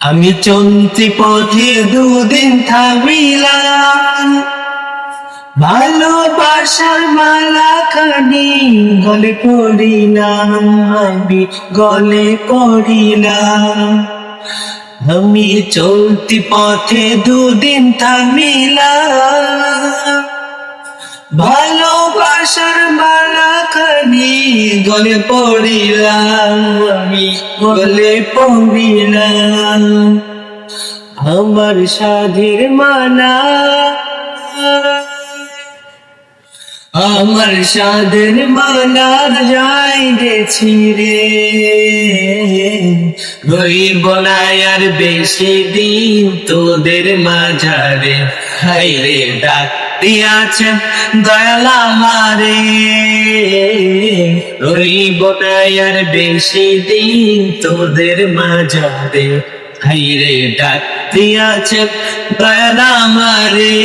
আমি চলতি পথে দুদিন থামিলাম, ভালোবাসার মালা খানি গলে পড়িলাম, আমি গলে পড়িলাম। আমি চলতি পথে দুদিন থামিলাম, ভালোবাসার মালা খানি গলে পড়িলাম, আমি গলে পড়িলাম। আমার সাধের মালা, আমার সাধের মালার যাই গেছি রে, রইব না আর বেশি দিন তোদের মাঝারে। হাই রে ডাক দিয়াছে দয়াল আমারে, রইব না আর বেশি দিন তোদের মাঝারে। হাই রে ডাক দিয়াছে দয়াল আমারে।